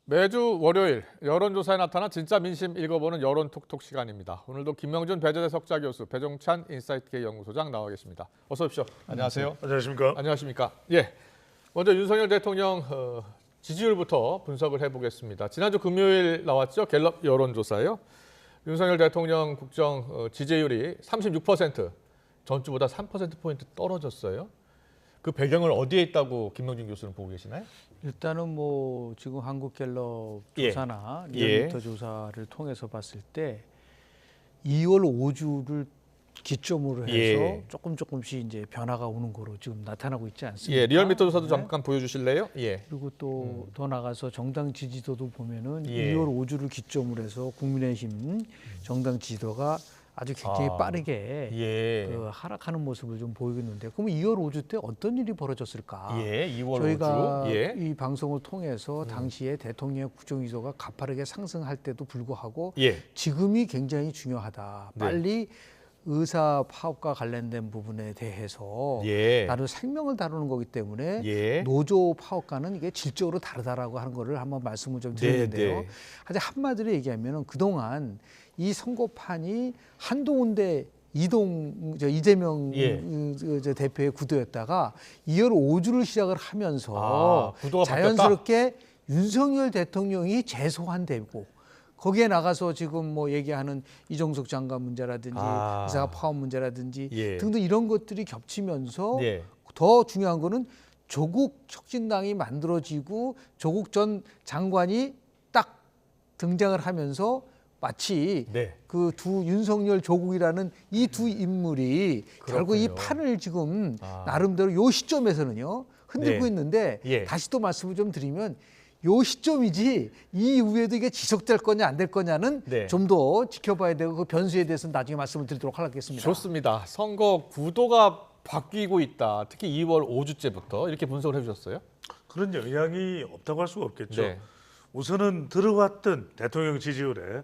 매주 월요일 여론조사에 나타난 진짜 민심 읽어보는 여론톡톡 시간입니다. 오늘도 김명준 배재대 석좌 교수, 배종찬 인사이트K 연구소장 나와 계십니다. 어서 오십시오. 안녕하세요. 안녕하십니까? 안녕하십니까? 예. 먼저 윤석열 대통령 지지율부터 분석을 해보겠습니다. 지난주 금요일 나왔죠? 갤럽 여론조사요. 윤석열 대통령 국정 지지율이 36%, 전주보다 3%포인트 떨어졌어요. 그 배경을 어디에 있다고 김명준 교수는 보고 계시나요? 일단은 뭐 지금 한국갤럽 예. 조사나 예. 리얼미터 조사를 통해서 봤을 때 2월 5주를 기점으로 해서 예. 조금씩 이제 변화가 오는 거로 지금 나타나고 있지 않습니까? 예, 리얼미터 조사도 네. 잠깐 보여주실래요? 예. 그리고 또 더 나가서 정당 지지도도 보면은 예. 2월 5주를 기점으로 해서 국민의힘 정당 지지도가 아주 굉장히 빠르게 예. 그 하락하는 모습을 좀 보이겠는데, 그러면 2월 5주 때 어떤 일이 벌어졌을까? 예, 2월 저희가 5주. 예. 이 방송을 통해서 당시에 대통령의 국정지도가 가파르게 상승할 때도 불구하고 예. 지금이 굉장히 중요하다. 네. 빨리 의사 파업과 관련된 부분에 대해서 예. 나를 생명을 다루는 거기 때문에 예. 노조 파업과는 이게 질적으로 다르다라고 하는 거를 한번 말씀을 좀 드렸는데요. 네. 하여튼 한마디로 얘기하면은 그동안 이 선거판이 한동훈 이재명 예. 저 대표의 구도였다가 2월 5주를 시작을 하면서 구도가 자연스럽게 윤석열 대통령이 재소환되고, 거기에 나가서 지금 뭐 얘기하는 이종석 장관 문제라든지 의사 파업 문제라든지 예. 등등 이런 것들이 겹치면서 예. 더 중요한 거는 조국 혁신당이 만들어지고 조국 전 장관이 딱 등장을 하면서 마치 네. 그 두 윤석열 조국이라는 이 두 인물이 결국 이 그렇군요. 판을 지금 나름대로 요 시점에서는요 흔들고 네. 있는데, 예. 다시 또 말씀을 좀 드리면 요 시점이지 이 이후에도 이게 지속될 거냐 안 될 거냐는 네. 좀 더 지켜봐야 되고, 그 변수에 대해서는 나중에 말씀을 드리도록 하겠습니다. 좋습니다. 선거 구도가 바뀌고 있다. 특히 2월 5주째부터 이렇게 분석을 해주셨어요. 그런 영향이 없다고 할 수가 없겠죠. 네. 우선은 들어왔던 대통령 지지율에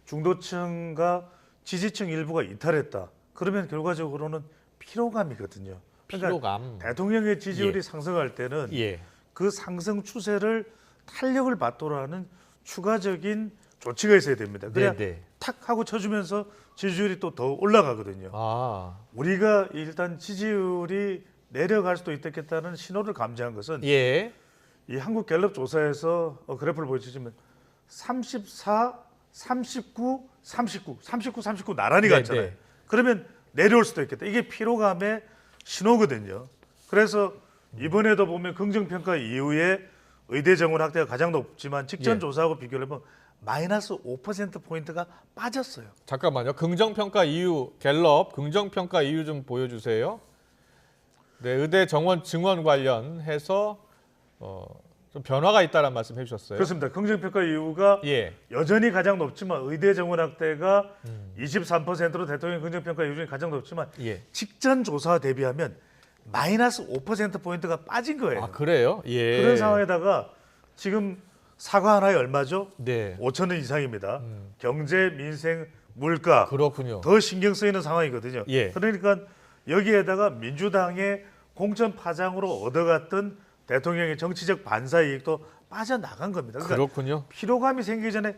중도층과 지지층 일부가 이탈했다. 그러면 결과적으로는 피로감이거든요. 그러니까 피로감. 대통령의 지지율이 예. 상승할 때는 예. 그 상승 추세를 탄력을 받도록 하는 추가적인 조치가 있어야 됩니다. 그래야 네. 탁 하고 쳐주면서 지지율이 또 더 올라가거든요. 우리가 일단 지지율이 내려갈 수도 있겠다는 신호를 감지한 것은 예. 이 한국갤럽 조사에서 그래프를 보여주시면 34, 39, 39 나란히 네, 갔잖아요. 네. 그러면 내려올 수도 있겠다. 이게 피로감의 신호거든요. 그래서 이번에도 보면 긍정평가 이후에 의대 정원 확대가 가장 높지만 직전 예. 조사하고 비교를 해보면 마이너스 5%포인트가 빠졌어요. 잠깐만요. 긍정평가 이유, 갤럽 긍정평가 이유 좀 보여주세요. 네, 의대 정원 증원 관련해서 좀 변화가 있다는 말씀 해주셨어요. 그렇습니다. 긍정평가 이유가 예. 여전히 가장 높지만 의대 정원 확대가 23%로 대통령 긍정평가 이유 중에 가장 높지만 예. 직전 조사와 대비하면 마이너스 5%포인트가 빠진 거예요. 아, 그래요? 예. 그런 상황에다가 지금 사과 하나에 얼마죠? 네. 5천 원 이상입니다. 경제, 민생, 물가 그렇군요. 더 신경 쓰이는 상황이거든요. 예. 그러니까 여기에다가 민주당의 공천 파장으로 얻어갔던 대통령의 정치적 반사 이익도 빠져나간 겁니다. 그러니까 그렇군요. 피로감이 생기기 전에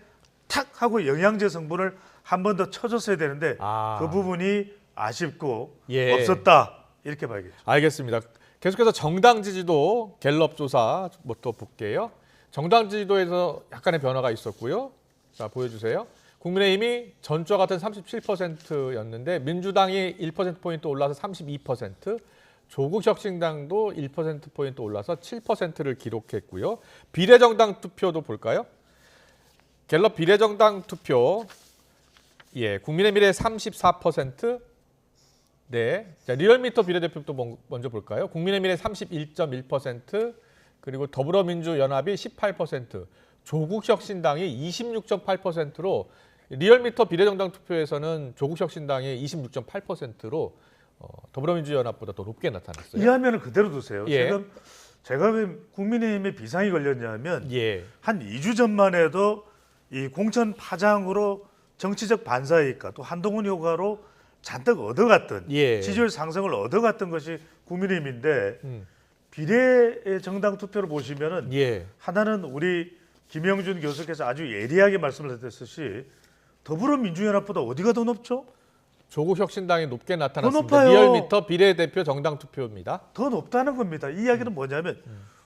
탁 하고 영양제 성분을 한 번 더 쳐줬어야 되는데 그 부분이 아쉽고 예. 없었다. 이렇게 봐야겠죠. 알겠습니다. 계속해서 정당 지지도 갤럽 조사부터 볼게요. 정당 지지도에서 약간의 변화가 있었고요. 자, 보여주세요. 국민의힘이 전주와 같은 37%였는데 민주당이 1%포인트 올라서 32%, 조국혁신당도 1%포인트 올라서 7%를 기록했고요. 비례정당 투표도 볼까요? 갤럽 비례정당 투표, 예, 국민의 미래 34%, 네, 자, 리얼미터 비례대표도 먼저 볼까요? 국민의 미래 31.1%, 그리고 더불어민주연합이 18%, 조국혁신당이 26.8%로 리얼미터 비례정당 투표에서는 조국혁신당이 26.8%로 더불어민주연합보다 더 높게 나타났어요. 이 화면을 그대로 두세요. 예. 제가 왜 국민의힘에 비상이 걸렸냐면 예. 한 2주 전만 해도 이 공천 파장으로 정치적 반사이익과 또 한동훈 효과로 잔뜩 얻어갔던 예. 지지율 상승을 얻어갔던 것이 국민의힘인데 비례 정당 투표를 보시면은 예. 하나는 우리 김영준 교수께서 아주 예리하게 말씀을 해주셨듯이 더불어민주연합보다 어디가 더 높죠? 조국혁신당이 높게 나타났습니다. 높아요. 리얼미터 비례대표 정당 투표입니다. 더 높다는 겁니다. 이 이야기는 뭐냐면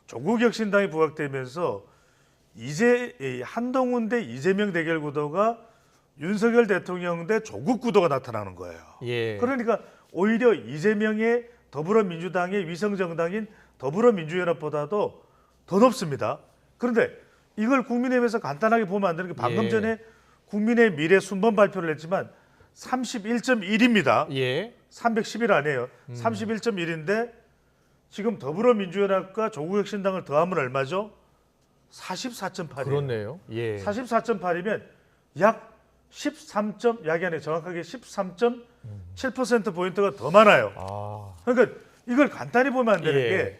조국혁신당이 부각되면서 이제 이 한동훈 대 이재명 대결 구도가 윤석열 대통령 대 조국 구도가 나타나는 거예요. 예. 그러니까 오히려 이재명의 더불어민주당의 위성정당인 더불어민주연합보다도 더 높습니다. 그런데 이걸 국민의힘에서 간단하게 보면 안 되는 게 방금 예. 전에 국민의 미래 순번 발표를 했지만 31.1입니다. 예. 310일 아니에요. 31.1인데 지금 더불어민주연합과 조국혁신당을 더하면 얼마죠? 44.8이에요. 그렇네요. 예. 44.8이면 약 13점, 약이 아니라 정확하게 13.7% 포인트가 더 많아요. 아. 그러니까 이걸 간단히 보면 안 되는 예. 게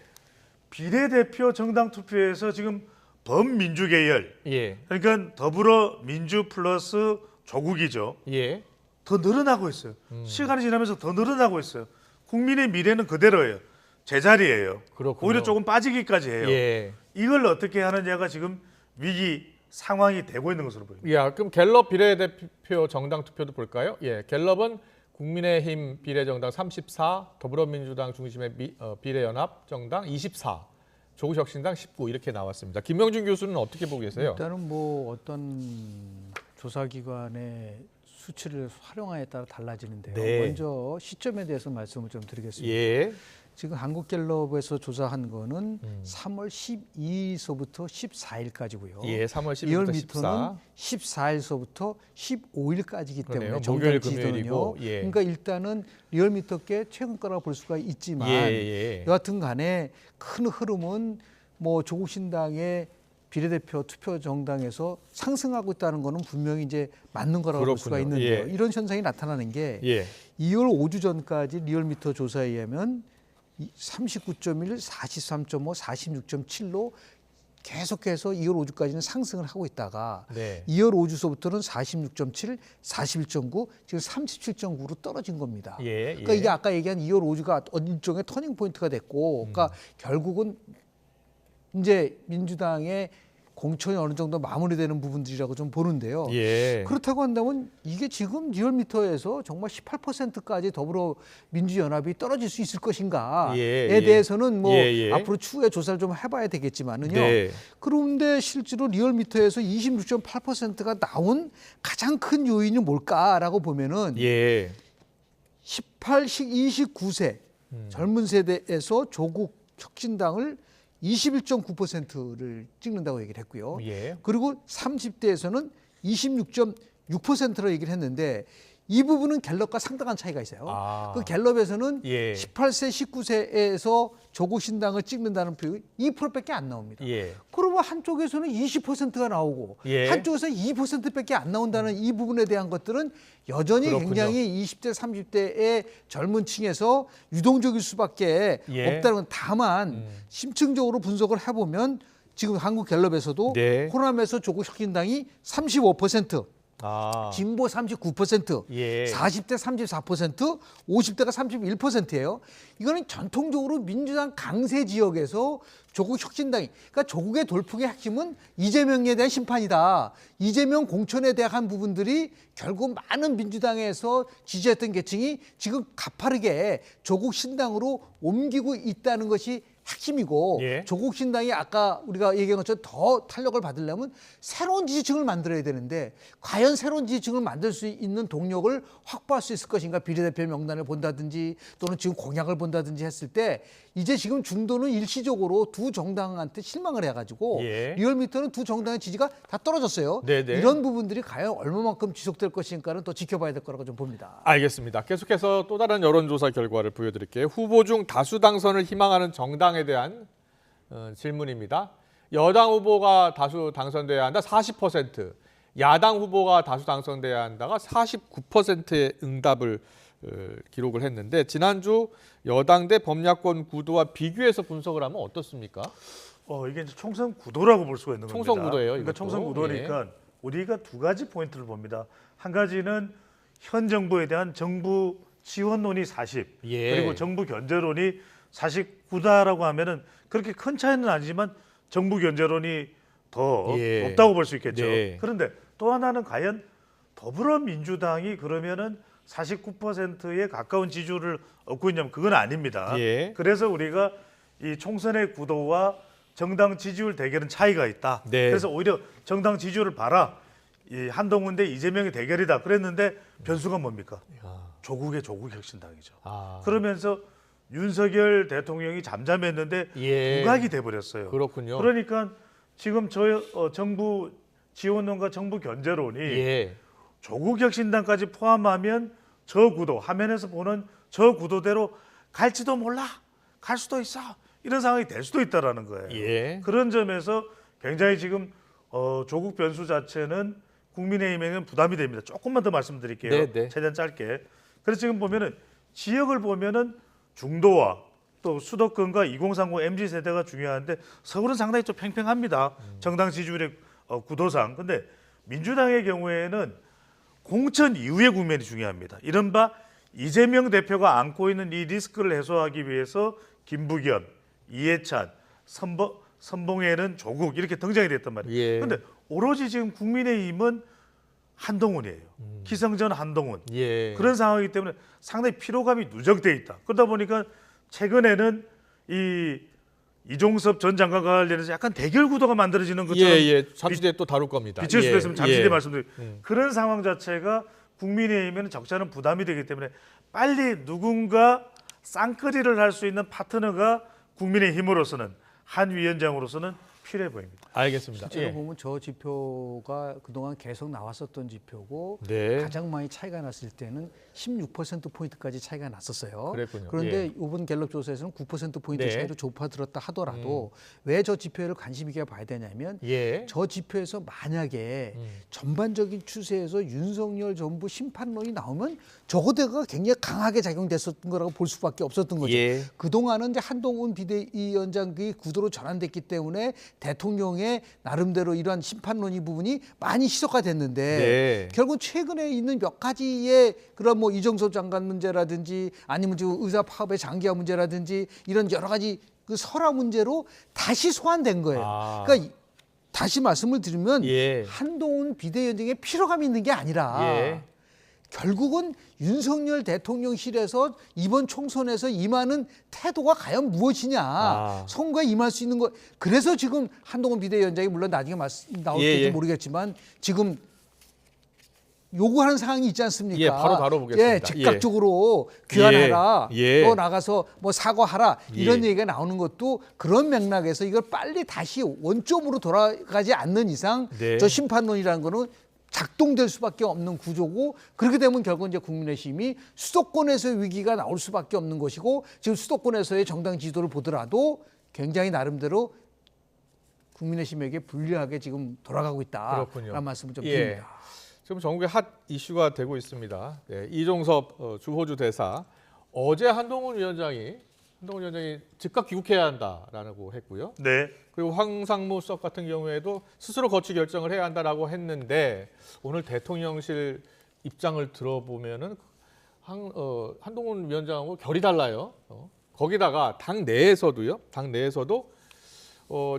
비례대표 정당 투표에서 지금 범민주 계열, 예. 그러니까 더불어민주 플러스 조국이죠. 예. 더 늘어나고 있어요. 시간이 지나면서 더 늘어나고 있어요. 국민의 미래는 그대로예요. 제자리예요. 그렇군요. 오히려 조금 빠지기까지 해요. 예. 이걸 어떻게 하느냐가 지금 위기 상황이 되고 있는 것으로 보입니다. 야, 그럼 갤럽 비례대표 정당 투표도 볼까요? 예. 갤럽은 국민의힘 비례정당 34, 더불어민주당 중심의 비례연합 정당 24, 조국혁신당 19 이렇게 나왔습니다. 김명준 교수는 어떻게 보고 계세요? 일단은 뭐 어떤 조사기관의 수치를 활용하에 따라 달라지는데요. 네. 먼저 시점에 대해서 말씀을 좀 드리겠습니다. 예. 지금 한국갤럽에서 조사한 거는 3월 12일서부터 14일까지고요. 예, 3월 12일부터 리얼미터는 14. 14일서부터 15일까지이기 그러네요. 때문에 목요일, 정당 금요일이고, 지도는요. 예. 그러니까 일단은 리얼미터께 최근 거라고 볼 수가 있지만 예. 여하튼 간에 큰 흐름은 뭐 조국신당의 비례대표 투표 정당에서 상승하고 있다는 거는 분명히 이제 맞는 거라고 볼 수가 그렇군요. 있는데요. 예. 이런 현상이 나타나는 게 예. 2월 5주 전까지 리얼미터 조사에 의하면 39.1, 43.5, 46.7로 계속해서 2월 5주까지는 상승을 하고 있다가 네. 2월 5주서부터는 46.7, 41.9, 지금 37.9로 떨어진 겁니다. 예. 그러니까 이게 아까 얘기한 2월 5주가 일종의 터닝 포인트가 됐고, 그러니까 결국은 이제 민주당의 공천이 어느 정도 마무리되는 부분들이라고 좀 보는데요. 예. 그렇다고 한다면 이게 지금 리얼미터에서 정말 18%까지 더불어민주연합이 떨어질 수 있을 것인가에 예. 대해서는 뭐 예. 앞으로 추후에 조사를 좀 해봐야 되겠지만은요. 네. 그런데 실제로 리얼미터에서 26.8%가 나온 가장 큰 요인이 뭘까라고 보면은 예. 29세 젊은 세대에서 조국 혁신당을 21.9%를 찍는다고 얘기를 했고요. 예. 그리고 30대에서는 26.6%로 얘기를 했는데 이 부분은 갤럽과 상당한 차이가 있어요. 아. 그 갤럽에서는 예. 18세, 19세에서 조국 신당을 찍는다는 표현이 2%밖에 안 나옵니다. 예. 그러면 한쪽에서는 20%가 나오고 예. 한쪽에서는 2%밖에 안 나온다는 이 부분에 대한 것들은 여전히 그렇군요. 굉장히 20대, 30대의 젊은 층에서 유동적일 수밖에 예. 없다는 건 다만 심층적으로 분석을 해보면 지금 한국갤럽에서도 네. 호남에서 조국 혁신당이 35%, 아. 진보 39%, 예. 40대 34%, 50대가 31%예요. 이거는 전통적으로 민주당 강세 지역에서 조국 혁신당이, 그러니까 조국의 돌풍의 핵심은 이재명에 대한 심판이다. 이재명 공천에 대한 부분들이 결국 많은 민주당에서 지지했던 계층이 지금 가파르게 조국 신당으로 옮기고 있다는 것이 핵심이고, 예. 조국 신당이 아까 우리가 얘기한 것처럼 더 탄력을 받으려면 새로운 지지층을 만들어야 되는데 과연 새로운 지지층을 만들 수 있는 동력을 확보할 수 있을 것인가. 비례대표 명단을 본다든지 또는 지금 공약을 본다든지 했을 때 이제 지금 중도는 일시적으로 두 정당한테 실망을 해가지고 예. 리얼미터는 두 정당의 지지가 다 떨어졌어요. 네네. 이런 부분들이 과연 얼마만큼 지속될 것인가는 더 지켜봐야 될 거라고 좀 봅니다. 알겠습니다. 계속해서 또 다른 여론조사 결과를 보여드릴게요. 후보 중 다수 당선을 희망하는 정당에 대한 질문입니다. 여당 후보가 다수 당선돼야 한다 40%, 야당 후보가 다수 당선돼야 한다가 49%의 응답을 기록을 했는데 지난주 여당 대 범야권 구도와 비교해서 분석을 하면 어떻습니까? 이게 이제 총선 구도라고 볼 수가 있는 겁니다. 총선 구도예요, 그러니까 이것도. 총선 구도니까 우리가 두 가지 포인트를 봅니다. 한 가지는 현 정부에 대한 정부 지원론이 40, 예. 그리고 정부 견제론이 49다라고 하면은 그렇게 큰 차이는 아니지만 정부 견제론이 더 예. 높다고 볼 수 있겠죠. 네. 그런데 또 하나는 과연 더불어민주당이 그러면은 49%에 가까운 지지율을 얻고 있냐면 그건 아닙니다. 예. 그래서 우리가 이 총선의 구도와 정당 지지율 대결은 차이가 있다. 네. 그래서 오히려 정당 지지율을 봐라. 이 한동훈 대 이재명의 대결이다. 그랬는데 변수가 뭡니까? 조국 혁신당이죠. 아, 그러면서 윤석열 대통령이 잠잠했는데 예. 부각이 돼버렸어요. 그렇군요. 그러니까 지금 정부 지원론과 정부 견제론이 예. 조국 혁신당까지 포함하면 저 구도 화면에서 보는 저 구도대로 갈지도 몰라, 갈 수도 있어 이런 상황이 될 수도 있다라는 거예요. 예. 그런 점에서 굉장히 지금 조국 변수 자체는 국민의힘에는 부담이 됩니다. 조금만 더 말씀드릴게요. 네, 네. 최대한 짧게. 그래서 지금 보면은 지역을 보면은 중도와 또 수도권과 2030 MZ 세대가 중요한데 서울은 상당히 좀 팽팽합니다. 정당 지지율의 구도상. 근데 민주당의 경우에는 공천 이후의 국면이 중요합니다. 이른바 이재명 대표가 안고 있는 이 리스크를 해소하기 위해서 김부겸, 이해찬, 선봉에는 조국 이렇게 등장이 됐단 말이에요. 예. 그런데 오로지 지금 국민의힘은 한동훈이에요. 기성전 한동훈. 예. 그런 상황이기 때문에 상당히 피로감이 누적돼 있다. 그러다 보니까 최근에는 이종섭 전 장관과 관련해서 약간 대결 구도가 만들어지는 것처럼 예. 잠시 뒤에 또 다룰 겁니다. 비칠 수도 있으면 잠시 뒤에 예. 말씀드릴게요. 그런 상황 자체가 국민의힘에는 적지 않은 부담이 되기 때문에 빨리 누군가 쌍끌이를 할 수 있는 파트너가 국민의힘으로서는 한 위원장으로서는 필요해 보입니다. 알겠습니다. 실제로 예. 보면 저 지표가 그동안 계속 나왔었던 지표고 네. 가장 많이 차이가 났을 때는 16%포인트까지 차이가 났었어요. 그랬군요. 그런데 예. 이번 갤럽 조사에서는 9%포인트 네. 차이로 좁아들었다 하더라도 왜 저 지표를 관심 있게 봐야 되냐면 예. 저 지표에서 만약에 전반적인 추세에서 윤석열 정부 심판론이 나오면 저거대가 굉장히 강하게 작용됐었던 거라고 볼 수밖에 없었던 거죠. 예. 그동안은 이제 한동훈 비대위원장 그 구도로 전환됐기 때문에 대통령의 나름대로 이러한 심판론이 부분이 많이 희석화 됐는데 네. 결국 최근에 있는 몇 가지의 그런 뭐 이정섭 장관 문제라든지 아니면 지금 의사 파업의 장기화 문제라든지 이런 여러 가지 그 설화 문제로 다시 소환된 거예요. 아. 그러니까 다시 말씀을 드리면 예. 한동훈 비대위원장에 피로감이 있는 게 아니라 예. 결국은 윤석열 대통령실에서 이번 총선에서 임하는 태도가 과연 무엇이냐. 아. 선거에 임할 수 있는 거. 그래서 지금 한동훈 비대위원장이 물론 나중에 나올지 예. 모르겠지만 지금 요구하는 사항이 있지 않습니까? 예, 바로 다뤄보겠습니다. 예, 즉각적으로 귀환하라. 예. 또 나가서 뭐 사과하라. 이런 예. 얘기가 나오는 것도 그런 맥락에서 이걸 빨리 다시 원점으로 돌아가지 않는 이상 네. 저 심판론이라는 거는 작동될 수밖에 없는 구조고 그렇게 되면 결국 이제 국민의힘이 수도권에서의 위기가 나올 수밖에 없는 것이고 지금 수도권에서의 정당 지도를 보더라도 굉장히 나름대로 국민의힘에게 불리하게 지금 돌아가고 있다. 그렇군요. 라는 말씀을 좀 예. 드립니다. 지금 전국에 핫 이슈가 되고 있습니다. 예, 이종섭 주호주 대사 어제 한동훈 위원장이 즉각 귀국해야 한다라고 했고요. 네. 그리고 황상무 수석 같은 경우에도 스스로 거취 결정을 해야 한다라고 했는데 오늘 대통령실 입장을 들어보면은 한동훈 위원장하고 결이 달라요. 거기다가 당 내에서도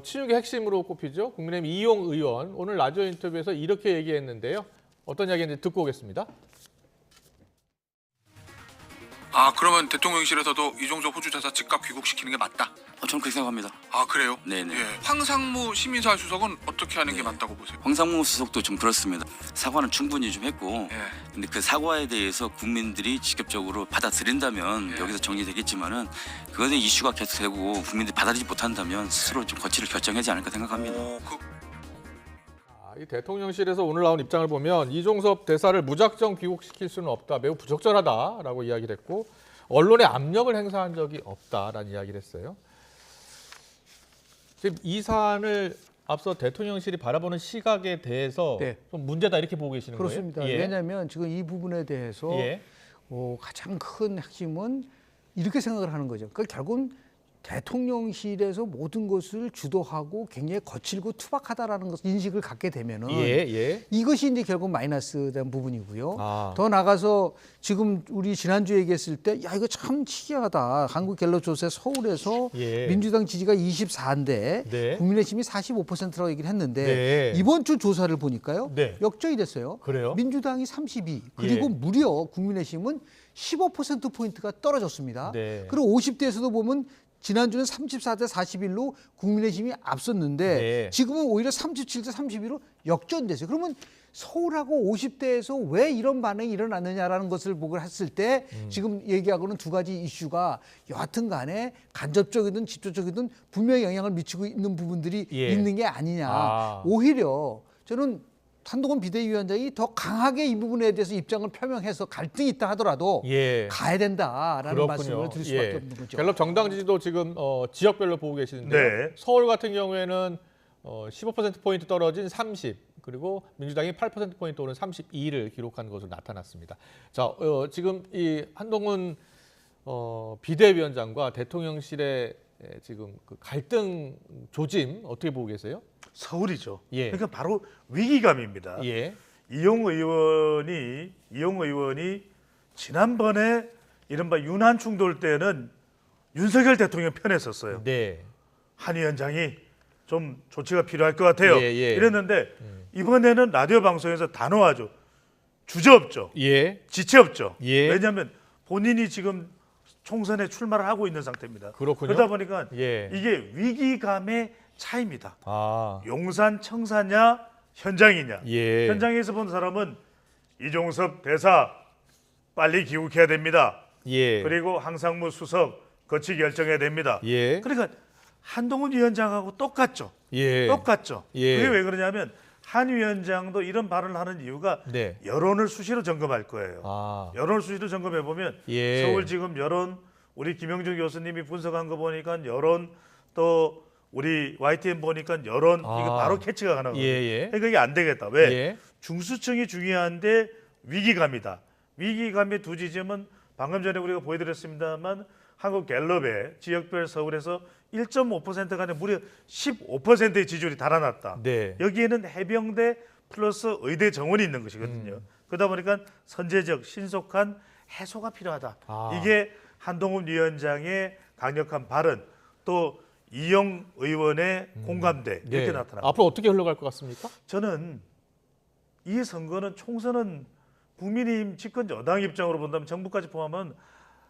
치육의 핵심으로 꼽히죠. 국민의힘 이용 의원 오늘 라디오 인터뷰에서 이렇게 얘기했는데요. 어떤 이야기인지 듣고 오겠습니다. 아, 그러면 대통령실에서도 이종섭 호주 대사 즉각 귀국시키는 게 맞다? 저는 그렇게 생각합니다. 아, 그래요? 네네. 예. 황상무 시민사회 수석은 어떻게 하는 게 맞다고 보세요? 황상무 수석도 좀 그렇습니다. 사과는 충분히 좀 했고, 예. 근데 그 사과에 대해서 국민들이 직접적으로 받아들인다면 예. 여기서 정리되겠지만은 그것에 이슈가 계속되고 국민들이 받아들이지 못한다면 스스로 좀 거취를 결정하지 않을까 생각합니다. 이 대통령실에서 오늘 나온 입장을 보면 이종섭 대사를 무작정 귀국시킬 수는 없다. 매우 부적절하다라고 이야기를 했고 언론에 압력을 행사한 적이 없다라는 이야기를 했어요. 지금 이 사안을 앞서 대통령실이 바라보는 시각에 대해서 네. 좀 문제다 이렇게 보고 계시는 그렇습니다. 거예요? 예. 왜냐하면 지금 이 부분에 대해서 예. 가장 큰 핵심은 이렇게 생각을 하는 거죠. 그러니까 결국은 대통령실에서 모든 것을 주도하고 굉장히 거칠고 투박하다라는 것 인식을 갖게 되면은 예. 이것이 이제 결국 마이너스된 부분이고요. 아. 더 나가서 지금 우리 지난주에 얘기했을 때 야 이거 참 특이하다. 한국갤럽 조사 서울에서 예. 민주당 지지가 24인데 네. 국민의힘이 45%라고 얘기를 했는데 네. 이번 주 조사를 보니까요. 네. 역전이 됐어요. 그래요? 민주당이 32 그리고 예. 무려 국민의힘은 15%포인트가 떨어졌습니다. 네. 그리고 50대에서도 보면 지난주는 34대 41로 국민의힘이 앞섰는데 네. 지금은 오히려 37대 31로 역전됐어요. 그러면 서울하고 50대에서 왜 이런 반응이 일어났느냐라는 것을 보고 했을 때 지금 얘기하고는 두 가지 이슈가 여하튼 간에 간접적이든 직접적이든 분명히 영향을 미치고 있는 부분들이 예. 있는 게 아니냐. 아. 오히려 저는 한동훈 비대위원장이 더 강하게 이 부분에 대해서 입장을 표명해서 갈등이 있다 하더라도 예. 가야 된다라는 말씀을 드릴 수밖에 예. 없는 거죠. 갤럽 정당 지지도 지금 지역별로 보고 계시는데 네. 서울 같은 경우에는 15%포인트 떨어진 30 그리고 민주당이 8%포인트 오른 32를 기록한 것으로 나타났습니다. 자, 지금 이 한동훈 비대위원장과 대통령실의 지금 그 갈등 조짐 어떻게 보고 계세요? 서울이죠. 예. 그러니까 바로 위기감입니다. 예. 이용 의원이 지난번에 이른바 윤한 충돌 때는 윤석열 대통령 편에 섰어요. 네. 한 위원장이 좀 조치가 필요할 것 같아요. 예. 이랬는데 이번에는 라디오 방송에서 단호하죠. 주저없죠. 예. 지체없죠. 예. 왜냐하면 본인이 지금 총선에 출마를 하고 있는 상태입니다. 그렇군요. 그러다 보니까 예. 이게 위기감의 차이입니다. 아. 용산 청사냐 현장이냐. 예. 현장에서 본 사람은 이종섭 대사 빨리 귀국해야 됩니다. 예. 그리고 항상무 수석 거치 결정해야 됩니다. 예. 그러니까 한동훈 위원장하고 똑같죠. 예. 똑같죠. 예. 그게 왜 그러냐면 한 위원장도 이런 발언을 하는 이유가 네. 여론을 수시로 점검할 거예요. 아. 여론을 수시로 점검해 보면 예. 서울 지금 여론 우리 김영준 교수님이 분석한 거 보니까 여론 또 우리 YTN 보니까 여론 이거 바로 캐치가 가능하거든요. 예. 그러니까 이게 안 되겠다. 왜? 예. 중수층이 중요한데 위기감이다. 위기감의 두 지점은 방금 전에 우리가 보여드렸습니다만 한국 갤럽의 지역별 서울에서 1.5%가 아니라 무려 15%의 지지율이 달아났다. 네. 여기에는 해병대 플러스 의대 정원이 있는 것이거든요. 그러다 보니까 선제적 신속한 해소가 필요하다. 아. 이게 한동훈 위원장의 강력한 발언 또 이용 의원의 공감대 이렇게 네. 나타납니다. 앞으로 어떻게 흘러갈 것 같습니까? 저는 이 선거는 총선은 국민의힘 집권 여당 입장으로 본다면 정부까지 포함하면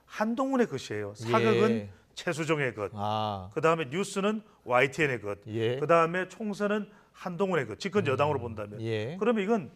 한동훈의 것이에요. 사극은 예. 최수종의 것. 아. 그다음에 뉴스는 YTN의 것. 예. 그다음에 총선은 한동훈의 것. 집권 여당으로 본다면. 예. 그러면 이건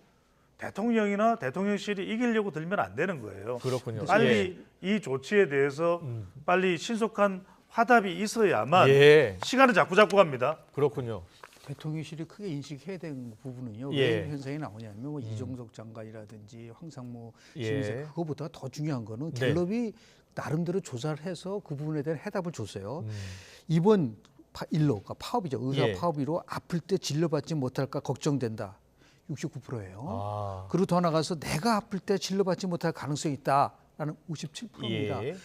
대통령이나 대통령실이 이기려고 들면 안 되는 거예요. 그렇군요. 빨리 이 조치에 대해서 빨리 신속한 화답이 있어야만 예. 시간을 자꾸 갑니다. 그렇군요. 대통령실이 크게 인식해야 되는 부분은요. 예. 왜 이런 현상이 나오냐면 뭐 이정석 장관이라든지 황상무 예. 시민사 그거보다 더 중요한 거는 네. 갤럽이 나름대로 조사를 해서 그 부분에 대한 해답을 줬어요. 이번 일로 그러니까 파업이죠. 의사 예. 파업이로 아플 때 진료받지 못할까 걱정된다. 69%예요. 아. 그리고 더 나가서 내가 아플 때 진료받지 못할 가능성이 있다라는 57%입니다. 예.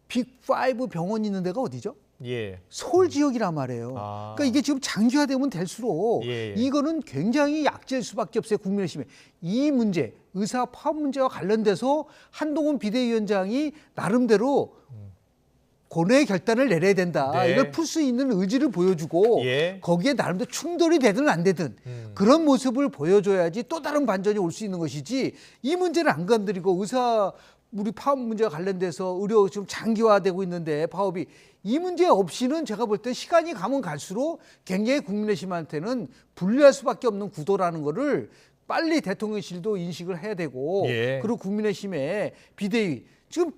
빅5 병원 있는 데가 어디죠? 예. 서울 지역이란 말이에요. 아. 그러니까 이게 지금 장기화되면 될수록 예. 이거는 굉장히 약재일 수밖에 없어요. 국민의힘에. 이 문제, 의사 파업 문제와 관련돼서 한동훈 비대위원장이 나름대로 고뇌의 결단을 내려야 된다. 네. 이걸 풀 수 있는 의지를 보여주고 예. 거기에 나름대로 충돌이 되든 안 되든 그런 모습을 보여줘야지 또 다른 반전이 올 수 있는 것이지 이 문제를 안 건드리고 의사 우리 파업 문제와 관련돼서 의료 지금 장기화되고 있는데 파업이 이 문제 없이는 제가 볼 때 시간이 가면 갈수록 굉장히 국민의힘한테는 불리할 수밖에 없는 구도라는 거를 빨리 대통령실도 인식을 해야 되고 예. 그리고 국민의힘의 비대위 지금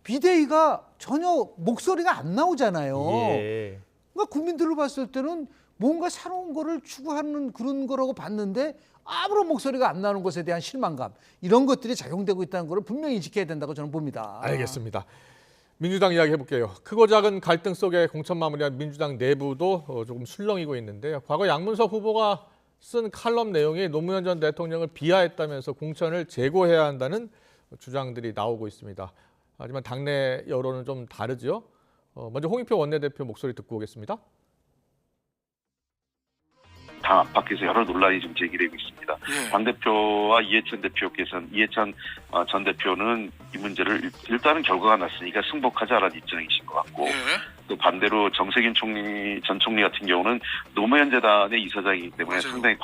비대위가 전혀 목소리가 안 나오잖아요. 예. 그러니까 국민들로 봤을 때는 뭔가 새로운 거를 추구하는 그런 거라고 봤는데 아무런 목소리가 안 나오는 것에 대한 실망감 이런 것들이 작용되고 있다는 걸 분명히 인식해야 된다고 저는 봅니다. 알겠습니다. 민주당 이야기 해볼게요. 크고 작은 갈등 속에 공천 마무리한 민주당 내부도 조금 술렁이고 있는데요. 과거 양문석 후보가 쓴 칼럼 내용이 노무현 전 대통령을 비하했다면서 공천을 재고해야 한다는 주장들이 나오고 있습니다. 하지만 당내 여론은 좀 다르죠. 먼저 홍익표 원내대표 목소리 듣고 오겠습니다. 당 밖에서 여러 논란이 좀 제기되고 있습니다. 예. 당대표와 이해찬 대표께서는 이해찬 전 대표는 이 문제를 일단은 결과가 났으니까 승복하자라는 입장이신 것 같고 예. 또 반대로 정세균 전 총리 같은 경우는 노무현 재단의 이사장이기 때문에 맞아요. 상당히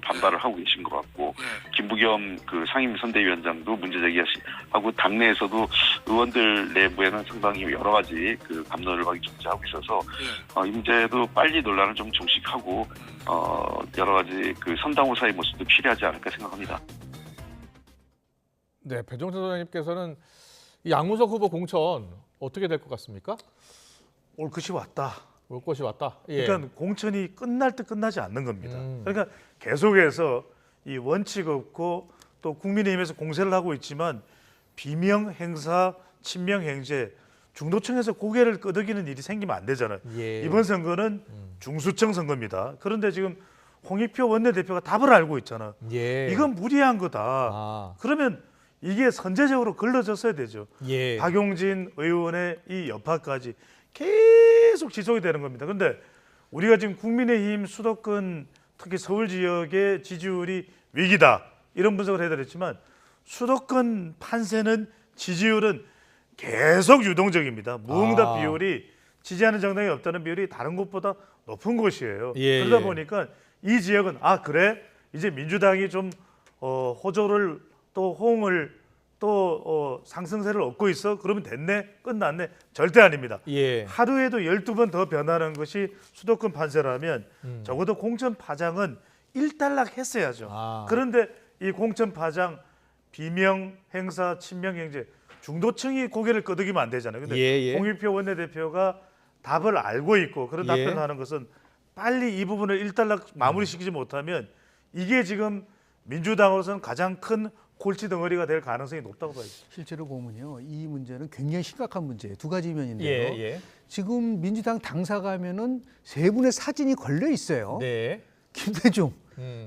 반발을 하고 계신 것 같고 예. 김부겸 그 상임선대위원장도 문제 제기하고 당내에서도 의원들 내부에는 상당히 여러 가지 그 감론을박이 존재하고 있어서 예. 이 문제도 빨리 논란을 좀 종식하고 여러 가지 그 선당후사의 모습도 필요하지 않을까 생각합니다. 네, 배종찬 소장님께서는 이 양문석 후보 공천 어떻게 될 것 같습니까? 올 것이 왔다. 올 것이 왔다. 예. 그러니까 공천이 끝날 때 끝나지 않는 겁니다. 그러니까 계속해서 이 원칙 없고 또 국민의힘에서 공세를 하고 있지만 비명 행사, 친명 행제, 중도층에서 고개를 끄덕이는 일이 생기면 안 되잖아요. 예. 이번 선거는 중수청 선거입니다. 그런데 지금 홍익표 원내대표가 답을 알고 있잖아. 예. 이건 무리한 거다. 아. 그러면 이게 선제적으로 걸러졌어야 되죠. 예. 박용진 의원의 이 여파까지 계속 지속이 되는 겁니다. 그런데 우리가 지금 국민의힘 수도권 특히 서울 지역의 지지율이 위기다 이런 분석을 해드렸지만 수도권 판세는 지지율은 계속 유동적입니다. 무응답 비율이 지지하는 정당이 없다는 비율이 다른 곳보다 높은 곳이에요. 예, 그러다 예. 보니까 이 지역은 그래 이제 민주당이 좀 호조를 또 호응을 또 상승세를 얻고 있어 그러면 됐네 끝났네 절대 아닙니다. 예. 하루에도 12번 더 변하는 것이 수도권 판세라면 적어도 공천 파장은 일단락 했어야죠. 아. 그런데 이 공천 파장 비명 행사 친명 행제 중도층이 고개를 끄덕이면 안 되잖아요. 근데 예. 홍익표 원내대표가 답을 알고 있고 그런 예. 답변을 하는 것은 빨리 이 부분을 일단락 마무리시키지 못하면 이게 지금 민주당으로서는 가장 큰 골치 덩어리가 될 가능성이 높다고 봐야죠. 실제로 보면요, 이 문제는 굉장히 심각한 문제예요. 두 가지 예. 면인데요. 예. 지금 민주당 당사가 하면은 세 분의 사진이 걸려 있어요. 네. 김대중,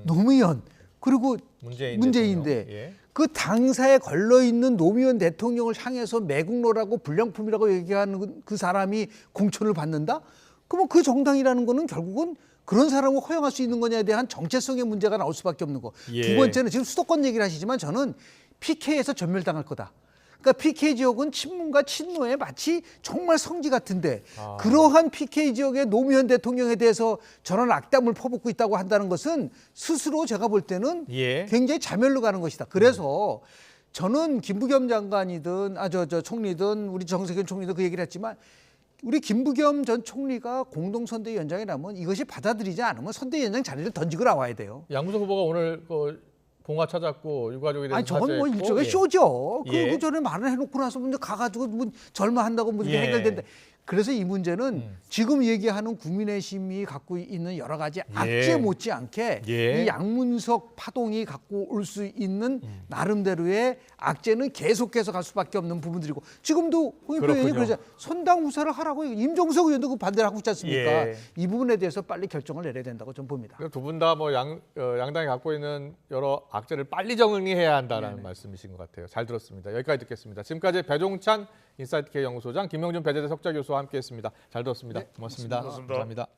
노무현, 그리고 문재인인데 대통령. 예. 그 당사에 걸려 있는 노무현 대통령을 향해서 매국노라고 불량품이라고 얘기하는 그 사람이 공천을 받는다? 그러면 그 정당이라는 거는 결국은 그런 사람을 허용할 수 있는 거냐에 대한 정체성의 문제가 나올 수밖에 없는 거. 예. 두 번째는 지금 수도권 얘기를 하시지만 저는 PK에서 전멸당할 거다. 그러니까 PK 지역은 친문과 친노에 마치 정말 성지 같은데 그러한 PK 지역의 노무현 대통령에 대해서 저런 악담을 퍼붓고 있다고 한다는 것은 스스로 제가 볼 때는 예. 굉장히 자멸로 가는 것이다. 그래서 저는 김부겸 장관이든 총리든 우리 정세균 총리도 그 얘기를 했지만 우리 김부겸 전 총리가 공동선대위원장이라면 이것이 받아들이지 않으면 선대위원장 자리를 던지고 나와야 돼요. 양문석 후보가 오늘 봉화 찾았고 유가족에 대해서 아니 저건 뭐 사죄했고, 일종의 예. 쇼죠. 예. 그 전에 말을 해놓고 나서 먼저 가가지고 뭐 절마한다고 뭐 이렇게 예. 해결된다. 그래서 이 문제는 지금 얘기하는 국민의힘이 갖고 있는 여러 가지 악재 못지않게 예. 이 양문석 파동이 갖고 올 수 있는 나름대로의 악재는 계속해서 갈 수밖에 없는 부분들이고 지금도 홍익표 의원이 그렇군요. 그러자 선당 후사를 하라고 임종석 의원도 그 반대를 하고 있지 않습니까? 예. 이 부분에 대해서 빨리 결정을 내려야 된다고 저는 봅니다. 두 분 다 뭐 양당이 갖고 있는 여러 악재를 빨리 정리해야 한다라는 말씀이신 것 같아요. 잘 들었습니다. 여기까지 듣겠습니다. 지금까지 배종찬 인사이트 K 연구소장 김용준 배재대 석좌 교수와 함께했습니다. 잘 들었습니다. 고맙습니다. 고맙습니다. 감사합니다.